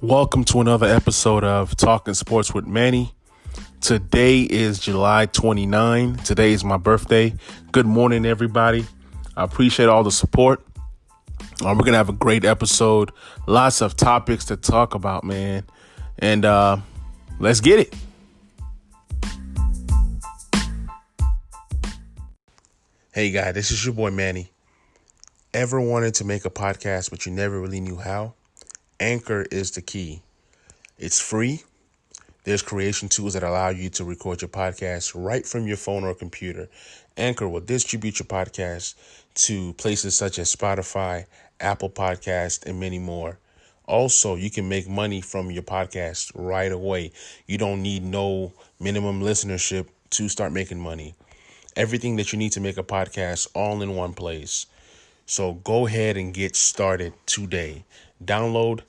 Welcome to another episode of Talking Sports with Manny. Today is July 29. Today is my birthday. Good morning, everybody. I appreciate all the support. We're going to have a great episode. Lots of topics to talk about, man. And let's get it. Hey, guys, this is your boy, Manny. Ever wanted to make a podcast, but you never really knew how? Anchor is the key. It's free. There's creation tools that allow you to record your podcast right from your phone or computer. Anchor will distribute your podcast to places such as Spotify, Apple Podcasts, and many more. Also, you can make money from your podcast right away. You don't need no minimum listenership to start making money. Everything that you need to make a podcast all in one place. So go ahead and get started today. Download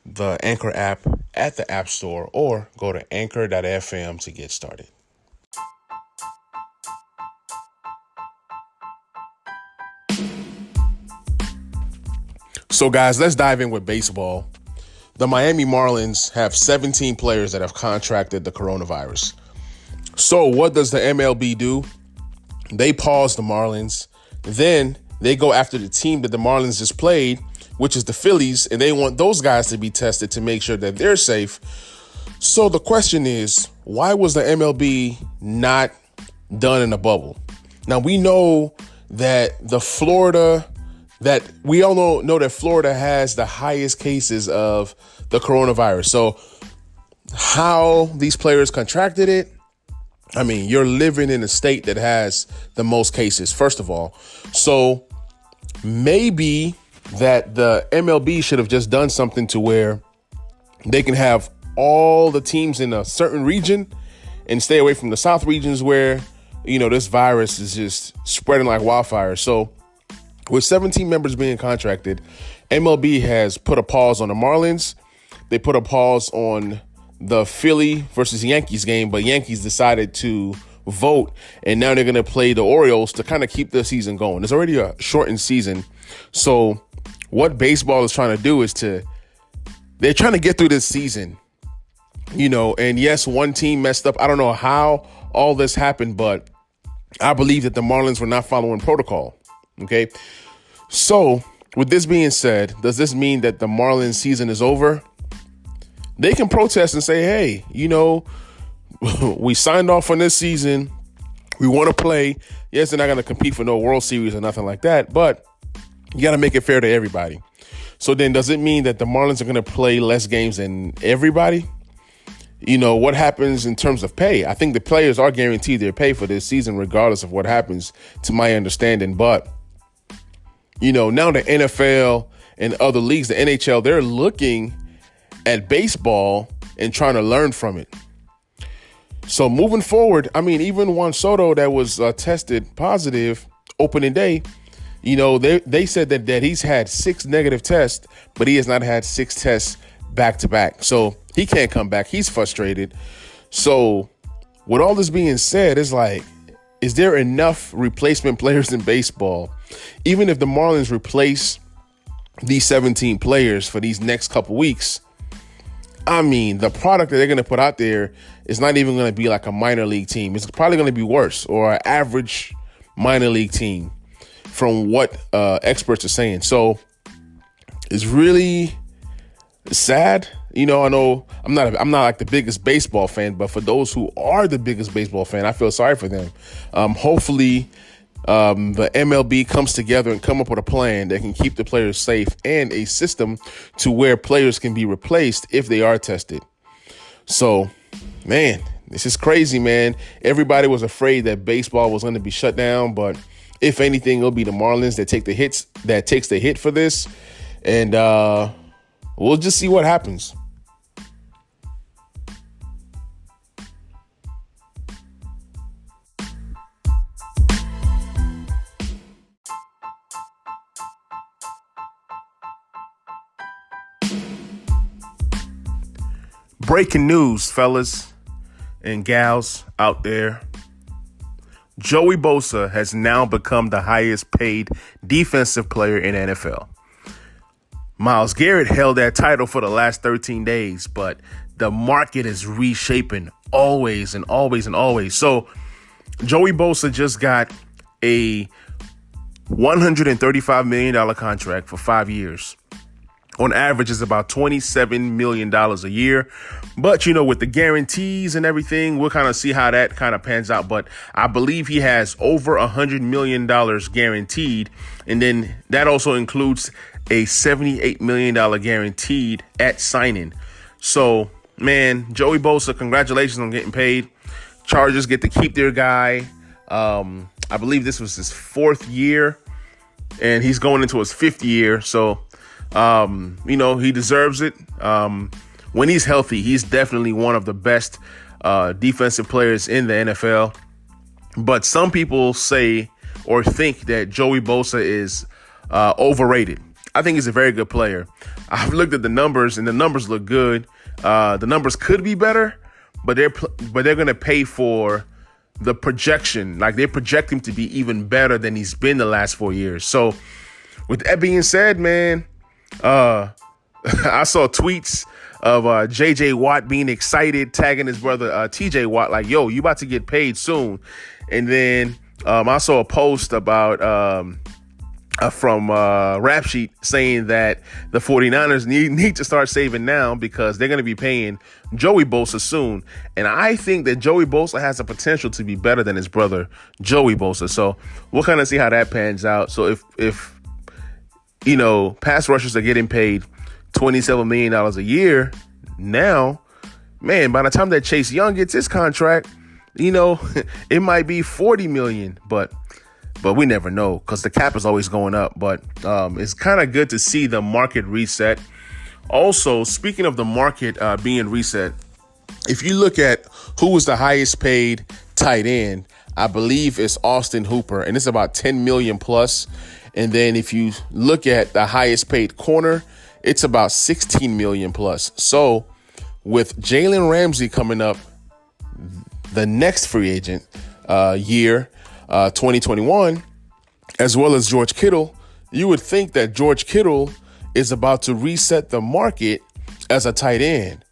the Anchor app at the App Store or go to anchor.fm to get started. So, guys, let's dive in with baseball. The Miami Marlins have 17 players that have contracted the coronavirus. So what does the MLB do? They pause the Marlins. Then they go after the team that the Marlins just played, which is the Phillies, and they want those guys to be tested to make sure that they're safe. So the question is, why was the MLB not done in a bubble? Now, we know that we all know that Florida has the highest cases of the coronavirus. So how these players contracted it, I mean, you're living in a state that has the most cases, first of all. So maybe that the MLB should have just done something to where they can have all the teams in a certain region and stay away from the South regions where, this virus is just spreading like wildfire. So with 17 members being contracted, MLB has put a pause on the Marlins. They put a pause on the Philly versus Yankees game, but Yankees decided to vote, and now they're going to play the Orioles to kind of keep the season going. It's already a shortened season. So what baseball is trying to do is they're trying to get through this season, and yes, one team messed up. I don't know how all this happened, but I believe that the Marlins were not following protocol. Okay. So with this being said, does this mean that the Marlins season is over? They can protest and say, hey, we signed off on this season. We want to play. Yes, they're not going to compete for no World Series or nothing like that, but you got to make it fair to everybody. So then does it mean that the Marlins are going to play less games than everybody? What happens in terms of pay? I think the players are guaranteed their pay for this season, regardless of what happens, to my understanding. But, now the NFL and other leagues, the NHL, they're looking at baseball and trying to learn from it. So moving forward, even Juan Soto that was tested positive opening day, they said that he's had 6 negative tests, but he has not had 6 tests back to back. So he can't come back. He's frustrated. So with all this being said, it's like, is there enough replacement players in baseball? Even if the Marlins replace these 17 players for these next couple weeks, the product that they're going to put out there is not even going to be like a minor league team. It's probably going to be worse, or an average minor league team, from what experts are saying. So it's really sad. I know I'm not like the biggest baseball fan, but for those who are the biggest baseball fan, I feel sorry for them. Hopefully the MLB comes together and come up with a plan that can keep the players safe and a system to where players can be replaced if they are tested. So, man, this is crazy, man. Everybody was afraid that baseball was going to be shut down, but if anything, it'll be the Marlins that takes the hit for this, and we'll just see what happens. Breaking news, fellas and gals out there. Joey Bosa has now become the highest paid defensive player in NFL. Myles Garrett held that title for the last 13 days, but the market is reshaping always and always and always. So Joey Bosa just got a $135 million contract for 5 years. On average, it's about $27 million a year. But, with the guarantees and everything, we'll kind of see how that kind of pans out. But I believe he has over $100 million guaranteed. And then that also includes a $78 million guaranteed at signing. So, man, Joey Bosa, congratulations on getting paid. Chargers get to keep their guy. I believe this was his 4th year, and he's going into his 5th year. So, he deserves it. When he's healthy, he's definitely one of the best defensive players in the NFL. But some people say or think that Joey Bosa is overrated. I think he's a very good player. I've looked at the numbers, and the numbers look good. The numbers could be better, but they're going to pay for the projection. Like, they project him to be even better than he's been the last 4 years. So with that being said, man, I saw tweets of JJ Watt being excited, tagging his brother TJ Watt, like, yo, you about to get paid soon. And then I saw a post about from Rap Sheet saying that the 49ers need to start saving now because they're going to be paying Joey Bosa soon. And I think that Joey Bosa has the potential to be better than his brother Joey Bosa. So we'll kind of see how that pans out. So if pass rushers are getting paid $27 million a year now, man, by the time that Chase Young gets his contract, it might be $40 million, but we never know because the cap is always going up. But it's kind of good to see the market reset. Also, speaking of the market being reset, if you look at who was the highest paid tight end, I believe it's Austin Hooper, and it's about 10 million plus. And then if you look at the highest paid corner, it's about 16 million plus. So with Jalen Ramsey coming up the next free agent year, 2021, as well as George Kittle, you would think that George Kittle is about to reset the market as a tight end.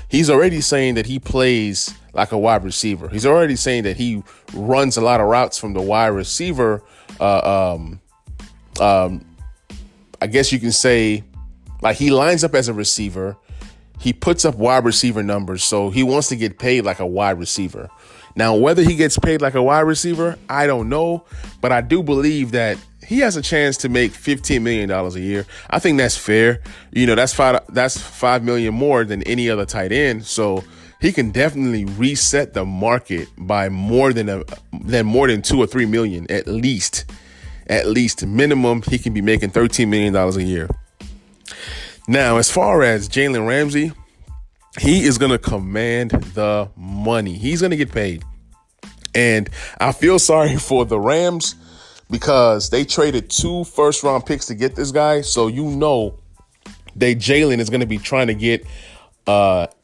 He's already saying that he plays like a wide receiver. He's already saying that he runs a lot of routes from the wide receiver. I guess you can say, like, he lines up as a receiver. He puts up wide receiver numbers, so he wants to get paid like a wide receiver. Now, whether he gets paid like a wide receiver, I don't know, but I do believe that he has a chance to make $15 million a year. I think that's fair. That's $5 million more than any other tight end. So he can definitely reset the market by more than 2 or 3 million at least. At least minimum, he can be making $13 million a year. Now, as far as Jalen Ramsey, he is going to command the money. He's going to get paid. And I feel sorry for the Rams because they traded 2 first-round picks to get this guy. So that Jalen is going to be trying to get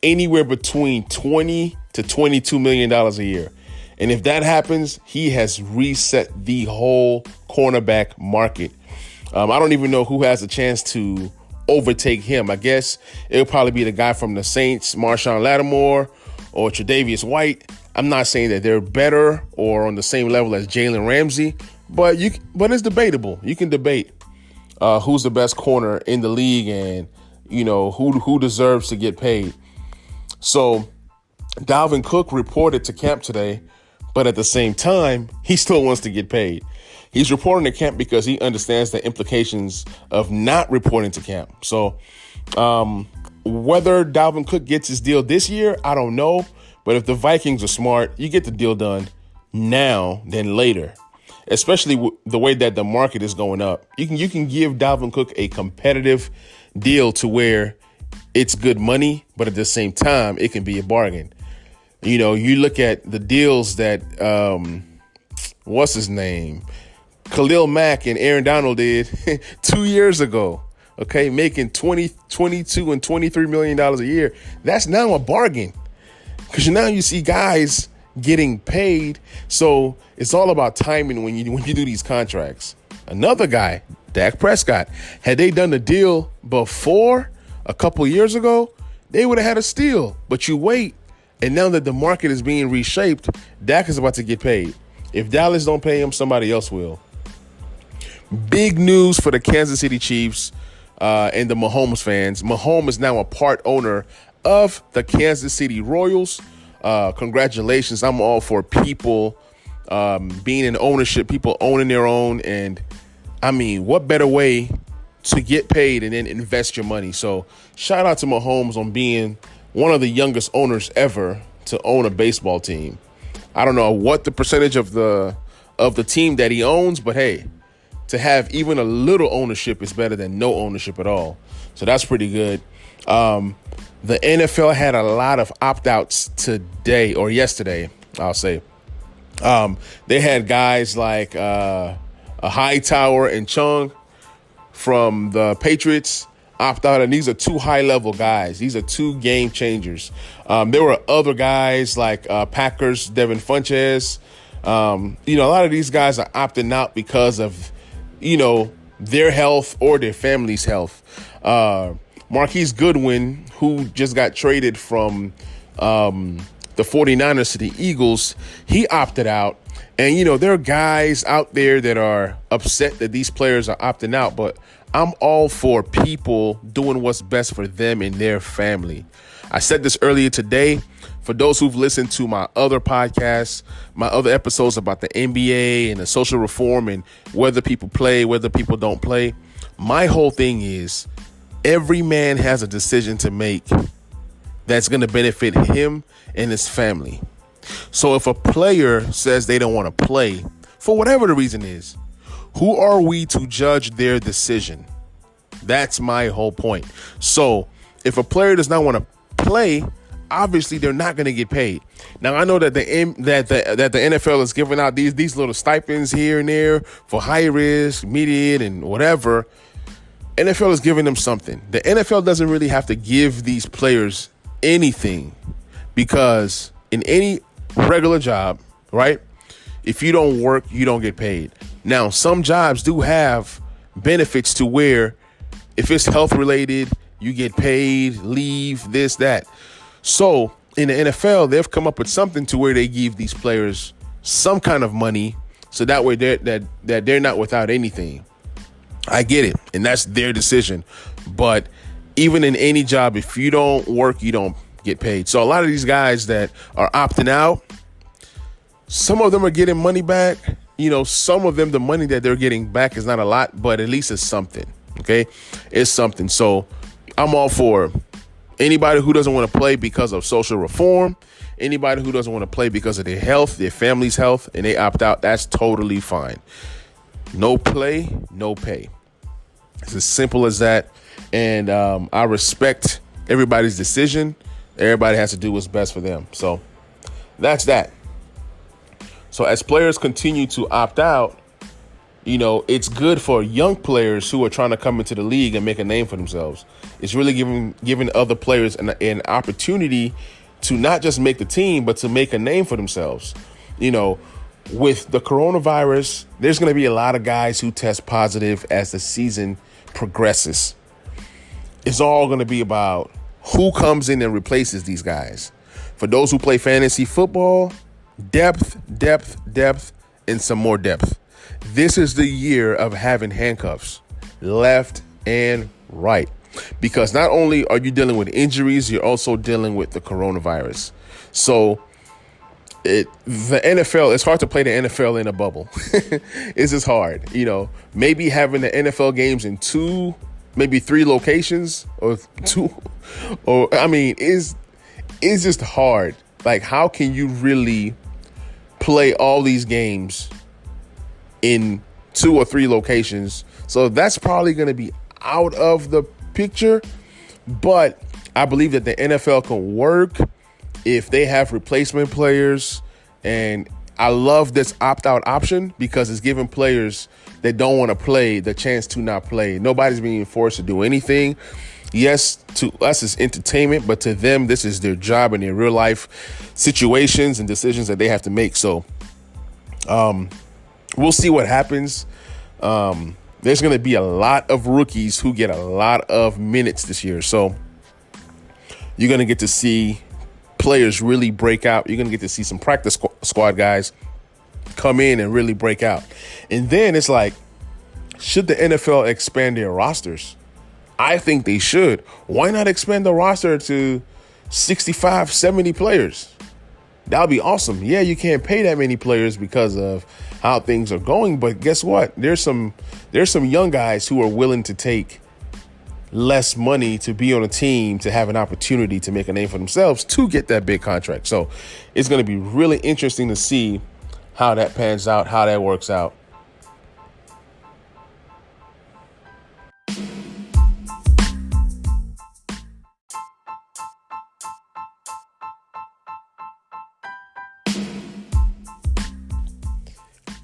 anywhere between $20 to $22 million a year. And if that happens, he has reset the whole cornerback market. I don't even know who has a chance to overtake him. I guess it'll probably be the guy from the Saints, Marshawn Lattimore or Tre'Davious White. I'm not saying that they're better or on the same level as Jalen Ramsey, but it's debatable. You can debate who's the best corner in the league and, who deserves to get paid. So Dalvin Cook reported to camp today, but at the same time, he still wants to get paid. He's reporting to camp because he understands the implications of not reporting to camp. So whether Dalvin Cook gets his deal this year, I don't know. But if the Vikings are smart, you get the deal done now than later, especially the way that the market is going up. You can give Dalvin Cook a competitive deal to where it's good money, but at the same time, it can be a bargain. You look at the deals that, what's his name? Khalil Mack and Aaron Donald did 2 years ago, okay, making $22 and $23 million a year. That's now a bargain because now you see guys getting paid. So it's all about timing when you do these contracts. Another guy Dak Prescott. Had they done the deal before, a couple years ago, they would have had a steal. But you wait, and now that the market is being reshaped, Dak is about to get paid. If Dallas don't pay him, somebody else will. Big news for the Kansas City Chiefs and the Mahomes fans. Mahomes is now a part owner of the Kansas City Royals. Congratulations. I'm all for people being in ownership, people owning their own. And I mean, what better way to get paid and then invest your money? So shout out to Mahomes on being one of the youngest owners ever to own a baseball team. I don't know what the percentage of the team that he owns, but hey, to have even a little ownership is better than no ownership at all. So that's pretty good. The NFL had a lot of opt-outs today or yesterday, I'll say. They had guys like a Hightower and Chung from the Patriots opt out, and these are two high-level guys. These are two game changers. There were other guys like Packers, Devin Funchess. A lot of these guys are opting out because of, their health or their family's health. Marquise Goodwin, who just got traded from the 49ers to the Eagles, he opted out. And, there are guys out there that are upset that these players are opting out, but I'm all for people doing what's best for them and their family. I said this earlier today. For those who've listened to my other podcasts, my other episodes about the NBA and the social reform and whether people play, whether people don't play, my whole thing is every man has a decision to make that's going to benefit him and his family. So if a player says they don't want to play, for whatever the reason is, who are we to judge their decision? That's my whole point. So if a player does not want to play, obviously they're not going to get paid. Now I know that the NFL is giving out these little stipends here and there for high risk, median, and whatever. NFL is giving them something. The NFL doesn't really have to give these players anything, because in any regular job, right, if you don't work, you don't get paid. Now, some jobs do have benefits to where if it's health related, you get paid, leave, this, that. So in the NFL, they've come up with something to where they give these players some kind of money, so that way they're not without anything. I get it, and that's their decision. But even in any job, if you don't work, you don't get paid. So a lot of these guys that are opting out, some of them are getting money back. Some of them, the money that they're getting back is not a lot, but at least it's something. Okay, it's something. So I'm all for anybody who doesn't want to play because of social reform, anybody who doesn't want to play because of their health, their family's health, and they opt out. That's totally fine. No play, no pay. It's as simple as that. And I respect everybody's decision. Everybody has to do what's best for them. So that's that. So as players continue to opt out, it's good for young players who are trying to come into the league and make a name for themselves. It's really giving other players an opportunity to not just make the team, but to make a name for themselves. With the coronavirus, there's going to be a lot of guys who test positive as the season progresses. It's all going to be about who comes in and replaces these guys. For those who play fantasy football, depth, and some more depth. This is the year of having handcuffs left and right, because not only are you dealing with injuries, you're also dealing with the coronavirus. So the NFL, it's hard to play the NFL in a bubble. It's just hard. Maybe having the NFL games in 2, maybe 3 locations or 2, is just hard. Like, how can you really play all these games in 2 or 3 locations? So that's probably going to be out of the picture. But I believe that the NFL can work if they have replacement players. And I love this opt-out option because it's giving players that don't want to play the chance to not play. Nobody's being forced to do anything. Yes, to us it's entertainment, but to them, this is their job and their real life situations and decisions that they have to make. So we'll see what happens. there's going to be a lot of rookies who get a lot of minutes this year. So you're going to get to see players really break out. You're going to get to see some practice squad guys come in and really break out. And then it's like, should the NFL expand their rosters? I think they should. Why not expand the roster to 65, 70 players? That would be awesome. Yeah, you can't pay that many players because of how things are going, but guess what? There's some young guys who are willing to take less money to be on a team, to have an opportunity to make a name for themselves, to get that big contract. So it's going to be really interesting to see how that pans out, how that works out.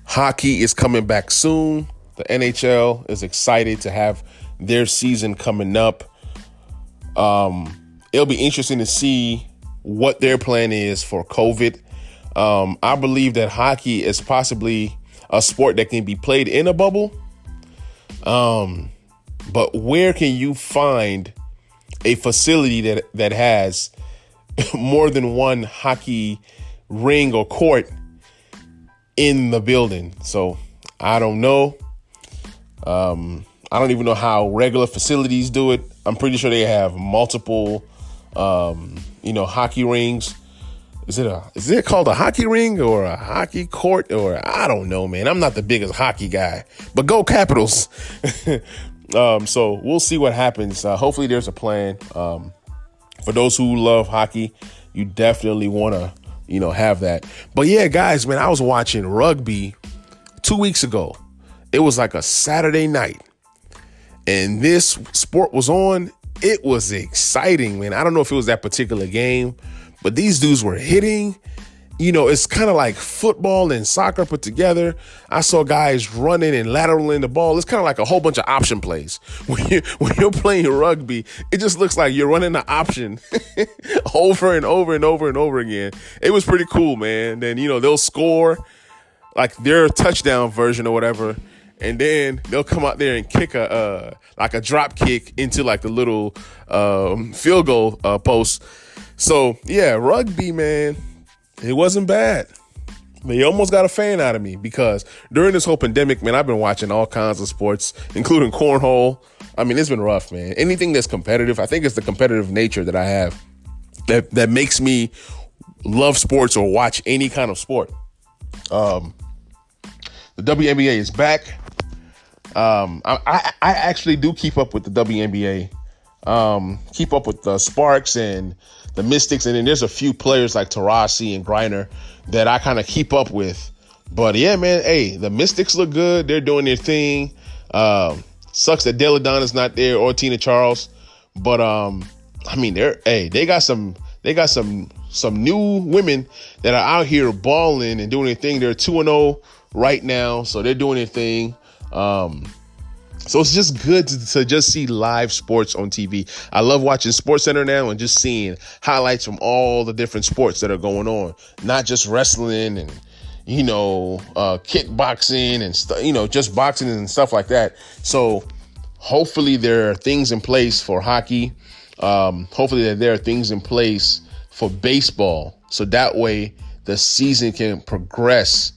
Hockey is coming back soon. The NHL is excited to have their season coming up. It'll be interesting to see what their plan is for COVID. I believe that hockey is possibly a sport that can be played in a bubble. But where can you find a facility that has more than one hockey ring or court in the building? So I don't know. I don't even know how regular facilities do it. I'm pretty sure they have multiple, hockey rings. Is it called a hockey ring or a hockey court, or I don't know, man. I'm not the biggest hockey guy, but go Capitals. So we'll see what happens. Hopefully there's a plan. For those who love hockey, you definitely want to, have that. But yeah, guys, man, I was watching rugby 2 weeks ago. It was like a Saturday night, and this sport was on. It was exciting, man. I don't know if it was that particular game, but these dudes were hitting. It's kind of like football and soccer put together. I saw guys running and lateraling the ball. It's kind of like a whole bunch of option plays. When you're playing rugby, it just looks like you're running the option over and over and over and over again. It was pretty cool, man. Then, they'll score like their touchdown version or whatever, and then they'll come out there and kick a drop kick into like the little field goal post. So yeah, rugby, man, it wasn't bad. They almost got a fan out of me because during this whole pandemic, man, I've been watching all kinds of sports, including cornhole. I mean, it's been rough, man. Anything that's competitive, I think it's the competitive nature that I have that makes me love sports or watch any kind of sport. The WNBA is back. I actually do keep up with the WNBA. Keep up with the Sparks and the Mystics, and then there's a few players like Taurasi and Griner that I kind of keep up with. But yeah, man, hey, the Mystics look good. They're doing their thing. Sucks that Della Donna's not there or Tina Charles, but they got some new women that are out here balling and doing their thing. They're 2-0 right now, so they're doing their thing. So it's just good to just see live sports on TV. I love watching SportsCenter now and just seeing highlights from all the different sports that are going on, not just wrestling and, kickboxing and just boxing and stuff like that. So hopefully there are things in place for hockey. Hopefully there are things in place for baseball. So that way the season can progress.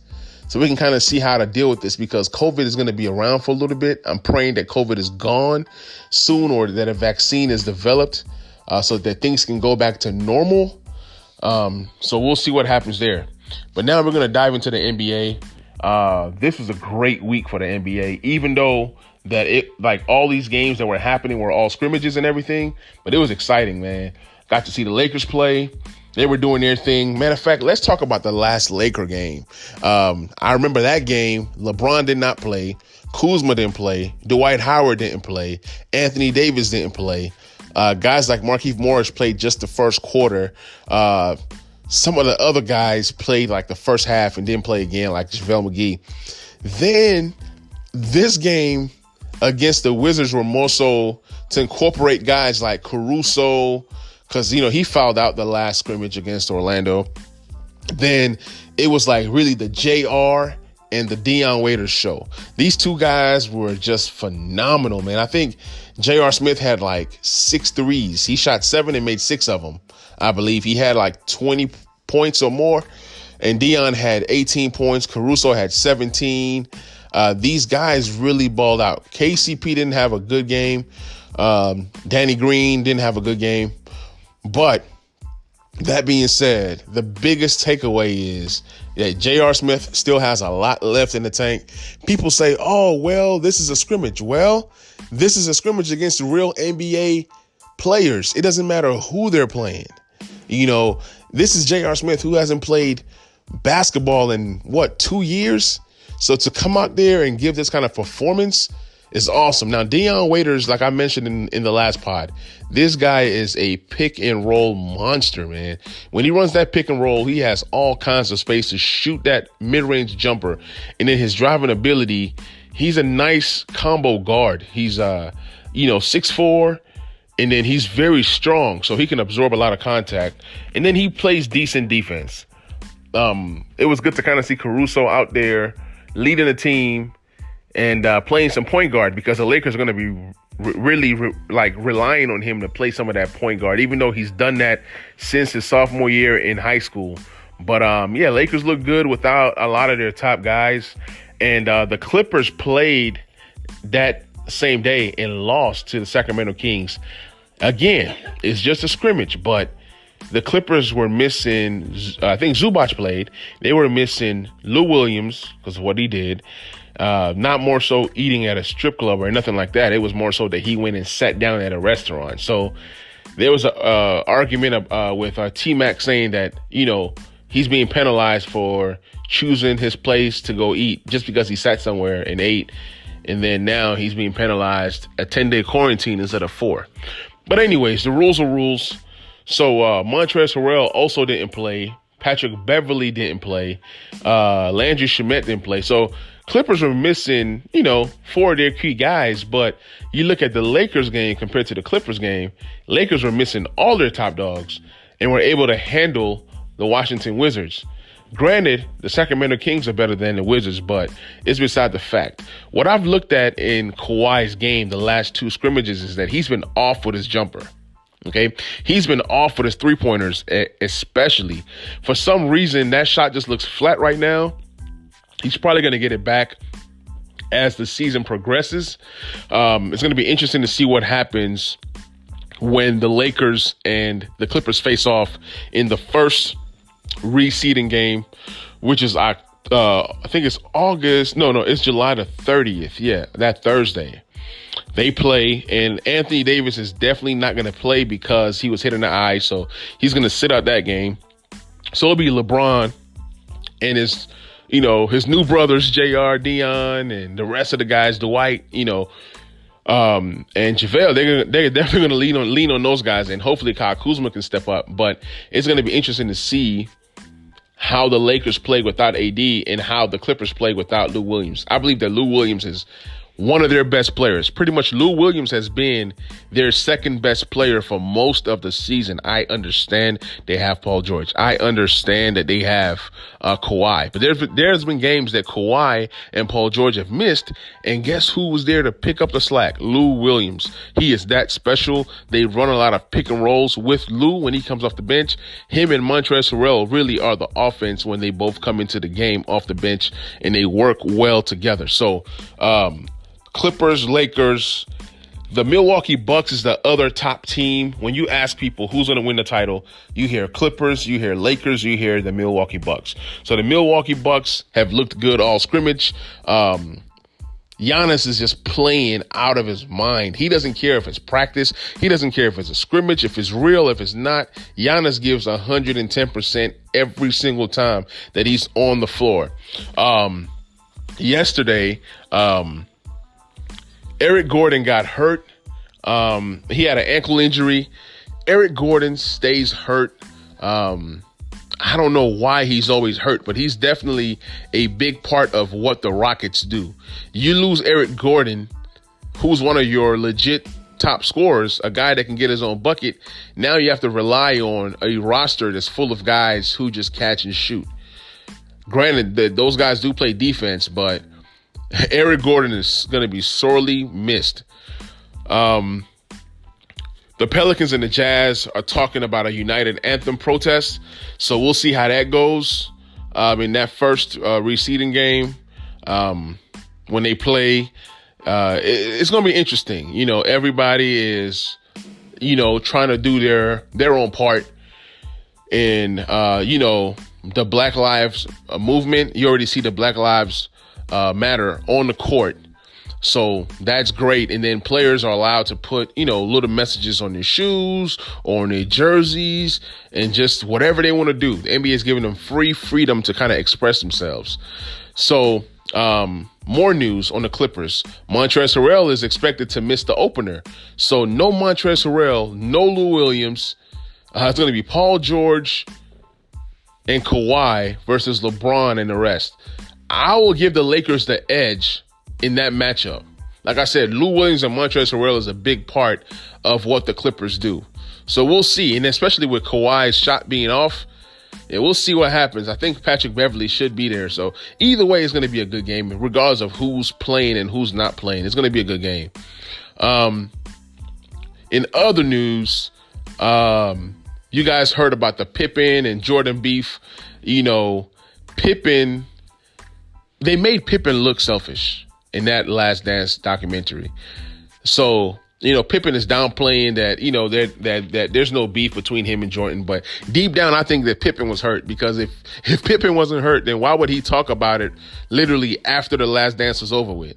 So we can kind of see how to deal with this, because COVID is going to be around for a little bit. I'm praying that COVID is gone soon, or that a vaccine is developed so that things can go back to normal. So we'll see what happens there. But now we're going to dive into the NBA. This was a great week for the NBA, even though that all these games that were happening were all scrimmages and everything. But it was exciting, man. Got to see the Lakers play. They were doing their thing. Matter of fact, let's talk about the last Laker game. I remember that game. LeBron did not play. Kuzma didn't play. Dwight Howard didn't play. Anthony Davis didn't play. Guys like Markieff Morris played just the first quarter. Some of the other guys played like the first half and didn't play again, like JaVale McGee. Then this game against the Wizards were more so to incorporate guys like Caruso, because, he fouled out the last scrimmage against Orlando. Then it was like really the JR, and the Dion Waiters show. These two guys were just phenomenal, man. I think J.R. Smith had like 6 threes. He shot 7 and made 6 of them, I believe. He had like 20 points or more. And Dion had 18 points. Caruso had 17. These guys really balled out. KCP didn't have a good game. Danny Green didn't have a good game. But that being said, the biggest takeaway is that J.R. Smith still has a lot left in the tank. People say, oh, well, this is a scrimmage. Well, this is a scrimmage against real NBA players. It doesn't matter who they're playing. You know, this is J.R. Smith, who hasn't played basketball in, 2 years? So to come out there and give this kind of performance is awesome. Now, Dion Waiters, like I mentioned in the last pod, this guy is a pick and roll monster, man. When he runs that pick and roll, he has all kinds of space to shoot that mid-range jumper. And then his driving ability, he's a nice combo guard. He's, 6'4", and then he's very strong, so he can absorb a lot of contact. And then he plays decent defense. It was good to kind of see Caruso out there leading the team and playing some point guard, because the Lakers are going to be really relying on him to play some of that point guard, even though he's done that since his sophomore year in high school. But Lakers look good without a lot of their top guys. And the Clippers played that same day and lost to the Sacramento Kings. Again, it's just a scrimmage, but the Clippers were missing, I think Zubac played. They were missing Lou Williams because of what he did. Not more so eating at a strip club or nothing like that. It was more so that he went and sat down at a restaurant. So there was a argument with T-Mac saying that, he's being penalized for choosing his place to go eat just because he sat somewhere and ate. And then now he's being penalized a 10-day quarantine instead of 4. But anyways, the rules are rules. So Montrezl Harrell also didn't play. Patrick Beverly didn't play. Landry Shamet didn't play. So Clippers were missing, 4 of their key guys. But you look at the Lakers game compared to the Clippers game, Lakers were missing all their top dogs and were able to handle the Washington Wizards. Granted, the Sacramento Kings are better than the Wizards, but it's beside the fact. What I've looked at in Kawhi's game the last 2 scrimmages is that he's been off with his jumper. Okay, he's been off with his 3-pointers, especially. For some reason, that shot just looks flat right now. He's probably going to get it back as the season progresses. It's going to be interesting to see what happens when the Lakers and the Clippers face off in the first reseeding game, which is I think it's August. No, it's July the 30th. Yeah, that Thursday. They play, and Anthony Davis is definitely not going to play because he was hit in the eye, so he's going to sit out that game. So it'll be LeBron and his new brothers, JR, Dion, and the rest of the guys, Dwight, and JaVale. They're definitely going to lean on those guys, and hopefully Kyle Kuzma can step up. But it's going to be interesting to see how the Lakers play without AD and how the Clippers play without Lou Williams. I believe that Lou Williams is one of their best players. Pretty much Lou Williams has been their second best player for most of the season. I understand they have Paul George. I understand that they have Kawhi. But there's been games that Kawhi and Paul George have missed, and guess who was there to pick up the slack? Lou Williams. He is that special. They run a lot of pick and rolls with Lou when he comes off the bench. Him and Montrezl Harrell really are the offense when they both come into the game off the bench, and they work well together. So, Clippers, Lakers, the Milwaukee Bucks is the other top team. When you ask people who's going to win the title, you hear Clippers, you hear Lakers, you hear the Milwaukee Bucks. So the Milwaukee Bucks have looked good all scrimmage. Giannis is just playing out of his mind. He doesn't care if it's practice. He doesn't care if it's a scrimmage, if it's real, if it's not. Giannis gives 110% every single time that he's on the floor. Yesterday, Eric Gordon got hurt. He had an ankle injury. Eric Gordon stays hurt. I don't know why he's always hurt, but he's definitely a big part of what the Rockets do. You lose Eric Gordon, who's one of your legit top scorers, a guy that can get his own bucket. Now you have to rely on a roster that's full of guys who just catch and shoot. Granted that those guys do play defense, but Eric Gordon is going to be sorely missed. The Pelicans and the Jazz are talking about a United Anthem protest, so we'll see how that goes in that first reseeding game when they play. It's going to be interesting. You know, everybody is, you know, trying to do their own part in, you know, the Black Lives movement. You already see the Black Lives Matter on the court. So that's great. And then players are allowed to put, you know, little messages on their shoes or on their jerseys and just whatever they want to do. The NBA is giving them free freedom to kind of express themselves. So more news on the Clippers. Montrezl Harrell is expected to miss the opener. So no Montrezl Harrell, no Lou Williams. It's going to be Paul George and Kawhi versus LeBron and the rest. I will give the Lakers the edge in that matchup. Like I said, Lou Williams and Montrezl Harrell is a big part of what the Clippers do. So we'll see. And especially with Kawhi's shot being off, yeah, we'll see what happens. I think Patrick Beverley should be there. So either way, it's going to be a good game, regardless of who's playing and who's not playing. It's going to be a good game. In other news, you guys heard about the Pippen and Jordan beef. You know, Pippen, they made Pippen look selfish in that Last Dance documentary. So, you know, Pippen is downplaying that, you know, that there's no beef between him and Jordan. But deep down, I think that Pippen was hurt, because if Pippen wasn't hurt, then why would he talk about it literally after the Last Dance was over with?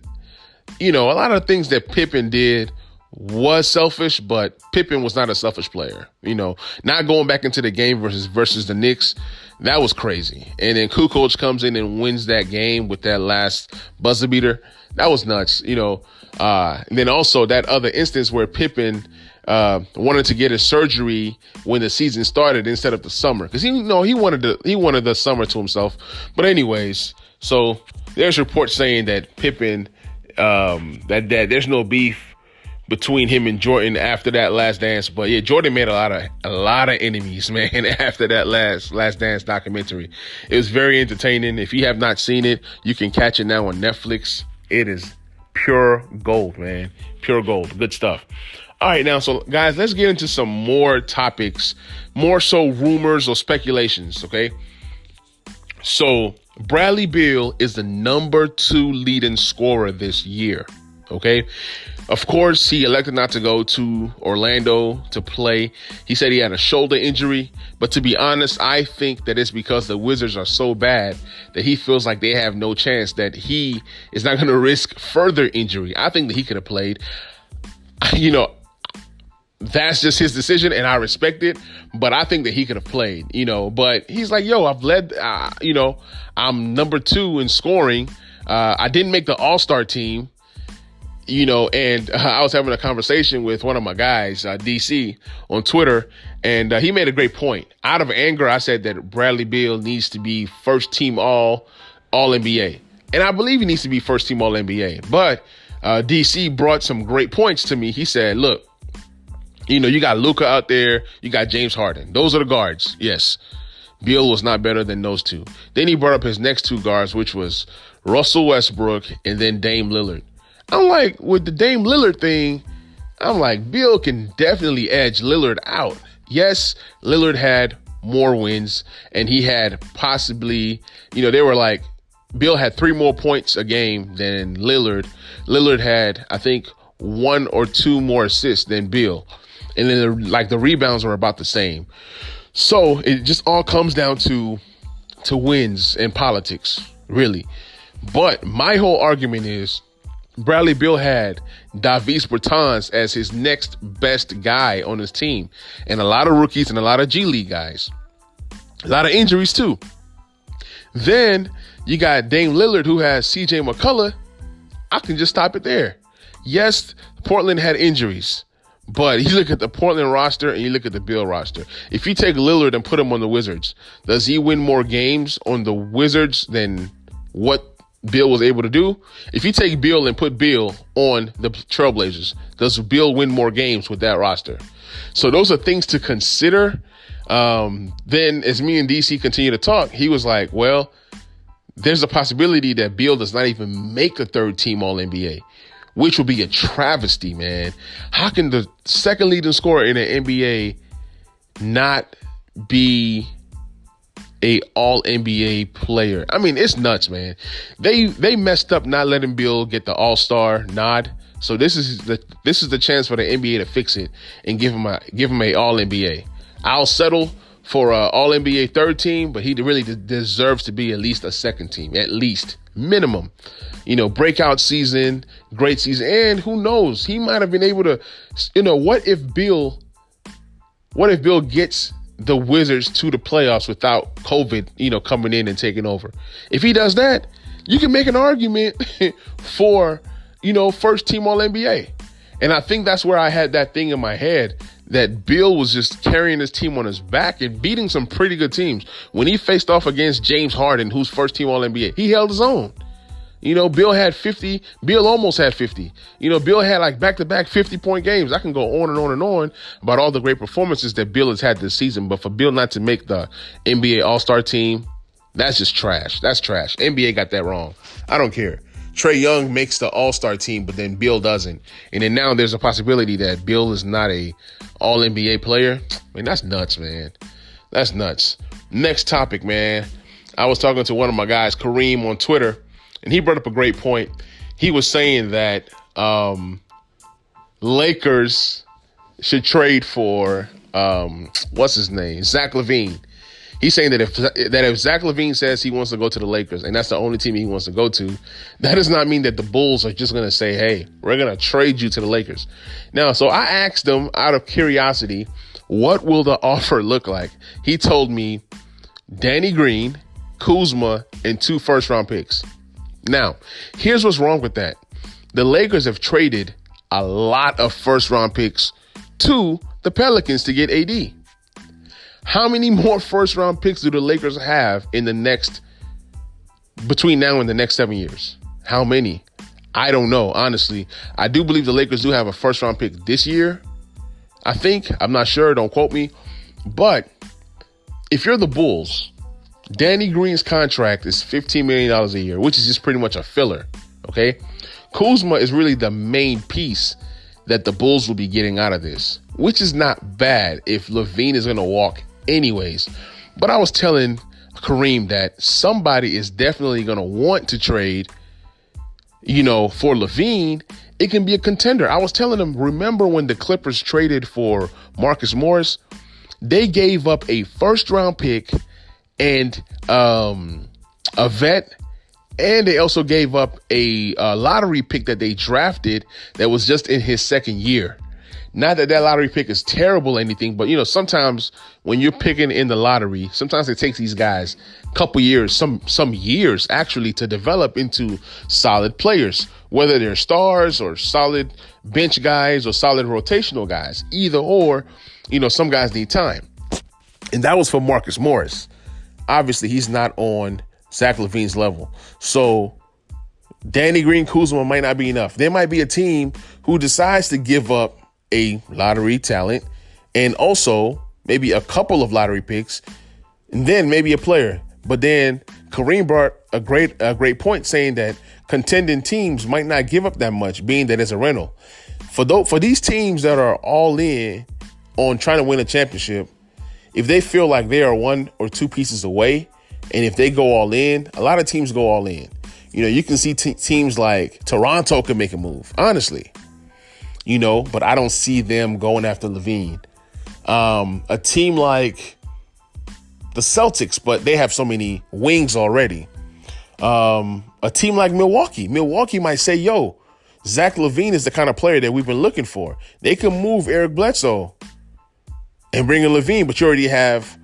You know, a lot of things that Pippen did was selfish, but Pippen was not a selfish player. You know, not going back into the game versus the Knicks, that was crazy. And then Kukoc comes in and wins that game with that last buzzer beater. That was nuts, you know. And then also that other instance where Pippen wanted to get his surgery when the season started instead of the summer, because he wanted the summer to himself. But anyways, so there's reports saying that Pippen that there's no beef between him and Jordan after that Last Dance. But yeah, Jordan made a lot of enemies, man, after that Last Dance documentary. It was very entertaining. If you have not seen it, you can catch it now on Netflix. It is pure gold, man. Pure gold. Good stuff. All right, now, so guys, let's get into some more topics, more so rumors or speculations, okay? So Bradley Beal is the number 2 leading scorer this year, okay? Of course, he elected not to go to Orlando to play. He said he had a shoulder injury. But to be honest, I think that it's because the Wizards are so bad that he feels like they have no chance, that he is not going to risk further injury. I think that he could have played. You know, that's just his decision, and I respect it. But I think that he could have played, you know. But he's like, yo, I've led, you know, I'm number 2 in scoring. I didn't make the All-Star team. You know, and I was having a conversation with one of my guys, DC, on Twitter, and he made a great point. Out of anger, I said that Bradley Beal needs to be first team all NBA. And I believe he needs to be first team all NBA. But DC brought some great points to me. He said, look, you know, you got Luka out there, you got James Harden. Those are the guards. Yes, Beal was not better than those two. Then he brought up his next 2 guards, which was Russell Westbrook and then Dame Lillard. I'm like, with the Dame Lillard thing, I'm like, Beal can definitely edge Lillard out. Yes, Lillard had more wins, and he had possibly, you know, they were like, Beal had 3 more points a game than Lillard. Lillard had, I think, 1 or 2 more assists than Beal. And then, the rebounds were about the same. So it just all comes down to wins and politics, really. But my whole argument is, Bradley Beal had Davis Bertans as his next best guy on his team, and a lot of rookies and a lot of G League guys. A lot of injuries too. Then you got Dame Lillard, who has CJ McCullough. I can just stop it there. Yes, Portland had injuries, but you look at the Portland roster and you look at the Beal roster. If you take Lillard and put him on the Wizards, does he win more games on the Wizards than what Beal was able to do? If you take Beal and put Beal on the Trailblazers, does Beal win more games with that roster? So those are things to consider. Then as me and DC continue to talk, he was like, well, there's a possibility that Beal does not even make a third team All-NBA, which would be a travesty, man. How can the second leading scorer in the NBA not be a All-NBA player? I mean, it's nuts, man. They messed up not letting Beal get the All-Star nod. So this is the chance for the NBA to fix it and give him a All-NBA. I'll settle for a All-NBA third team, but he really deserves to be at least a second team, at least minimum. Breakout season, great season, and who knows, he might have been able to. What if Beal gets the Wizards to the playoffs without COVID, coming in and taking over? If he does that, you can make an argument for, first team All-NBA. And I think that's where I had that thing in my head that Beal was just carrying his team on his back and beating some pretty good teams. When he faced off against James Harden, who's first team All-NBA, he held his own. Beal had 50. Beal almost had 50. Beal had like back-to-back 50-point games. I can go on and on and on about all the great performances that Beal has had this season. But for Beal not to make the NBA All-Star team, that's just trash. That's trash. NBA got that wrong. I don't care. Trae Young makes the All-Star team, but then Beal doesn't. And then now there's a possibility that Beal is not a All-NBA player. I mean, that's nuts, man. That's nuts. Next topic, man. I was talking to one of my guys, Kareem, on Twitter, and he brought up a great point. He was saying that Lakers should trade for, what's his name? Zach LaVine. He's saying that if Zach LaVine says he wants to go to the Lakers and that's the only team he wants to go to, that does not mean that the Bulls are just going to say, hey, we're going to trade you to the Lakers. Now, so I asked him out of curiosity, what will the offer look like? He told me Danny Green, Kuzma, and 2 first-round picks. Now, here's what's wrong with that. The Lakers have traded a lot of first-round picks to the Pelicans to get AD. How many more first-round picks do the Lakers have between now and the next 7 years? How many? I don't know, honestly. I do believe the Lakers do have a first-round pick this year. I think. I'm not sure. Don't quote me. But if you're the Bulls, Danny Green's contract is $15 million a year, which is just pretty much a filler, okay? Kuzma is really the main piece that the Bulls will be getting out of this, which is not bad if LaVine is going to walk anyways. But I was telling Kareem that somebody is definitely going to want to trade, for LaVine. It can be a contender. I was telling him, remember when the Clippers traded for Marcus Morris? They gave up a first-round pick and a vet, and they also gave up a lottery pick that they drafted that was just in his second year. Not that lottery pick is terrible or anything, but, sometimes when you're picking in the lottery, sometimes it takes these guys a couple years, some years actually, to develop into solid players, whether they're stars or solid bench guys or solid rotational guys. Either or, some guys need time. And that was for Marcus Morris. Obviously, he's not on Zach LaVine's level. So Danny Green, Kuzma might not be enough. There might be a team who decides to give up a lottery talent and also maybe a couple of lottery picks and then maybe a player. But then Kareem brought a great point, saying that contending teams might not give up that much, being that it's a rental. For these teams that are all in on trying to win a championship, if they feel like they are 1 or 2 pieces away, and if they go all in, a lot of teams go all in. You can see teams like Toronto can make a move, honestly. But I don't see them going after LaVine. A team like the Celtics, but they have so many wings already. A team like Milwaukee. Milwaukee might say, yo, Zach LaVine is the kind of player that we've been looking for. They can move Eric Bledsoe and bring in LaVine, but you already have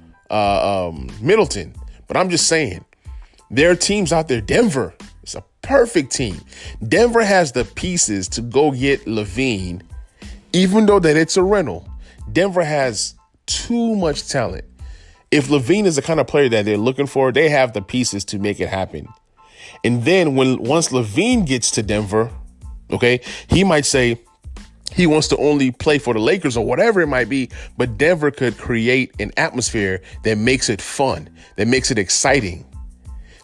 Middleton. But I'm just saying, there are teams out there. Denver is a perfect team. Denver has the pieces to go get LaVine, even though that it's a rental. Denver has too much talent. If LaVine is the kind of player that they're looking for, they have the pieces to make it happen. And then once LaVine gets to Denver, okay, he might say he wants to only play for the Lakers or whatever it might be, but Denver could create an atmosphere that makes it fun, that makes it exciting.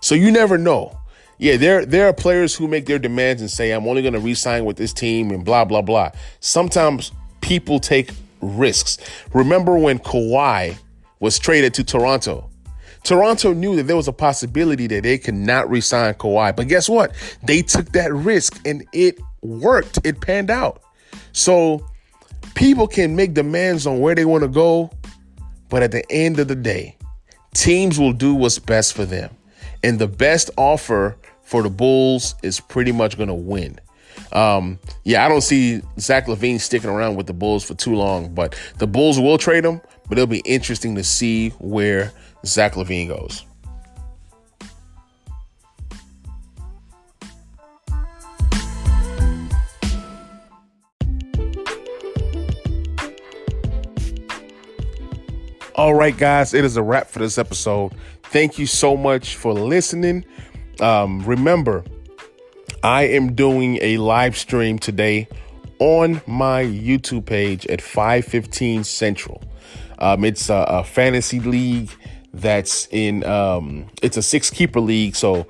So you never know. Yeah, there are players who make their demands and say, I'm only going to re-sign with this team and blah, blah, blah. Sometimes people take risks. Remember when Kawhi was traded to Toronto? Toronto knew that there was a possibility that they could not re-sign Kawhi. But guess what? They took that risk and it worked. It panned out. So people can make demands on where they want to go. But at the end of the day, teams will do what's best for them. And the best offer for the Bulls is pretty much going to win. I don't see Zach LaVine sticking around with the Bulls for too long, but the Bulls will trade him, but it'll be interesting to see where Zach LaVine goes. All right, guys, it is a wrap for this episode. Thank you so much for listening. Remember, I am doing a live stream today on my YouTube page at 5:15 Central. It's a fantasy league that's in, it's a 6-keeper league. So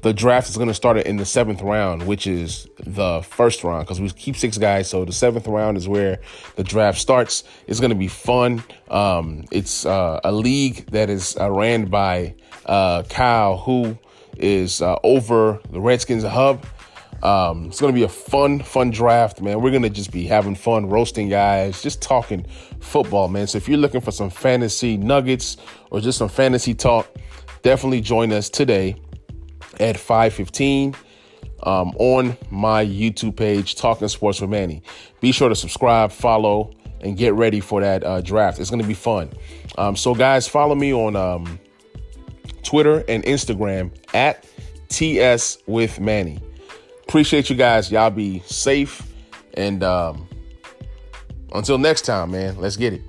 the draft is going to start in the 7th round, which is the first round because we keep 6 guys. So the 7th round is where the draft starts. It's going to be fun. It's a league that is ran by Kyle, who is over the Redskins Hub. It's going to be a fun draft, man. We're going to just be having fun, roasting guys, just talking football, man. So if you're looking for some fantasy nuggets or just some fantasy talk, definitely join us today at 5:15 on my YouTube page, Talking Sports with Manny. Be sure to subscribe, follow, and get ready for that draft. It's going to be fun. So, guys, follow me on Twitter and Instagram at TS with Manny. Appreciate you guys. Y'all be safe. And until next time, man, let's get it.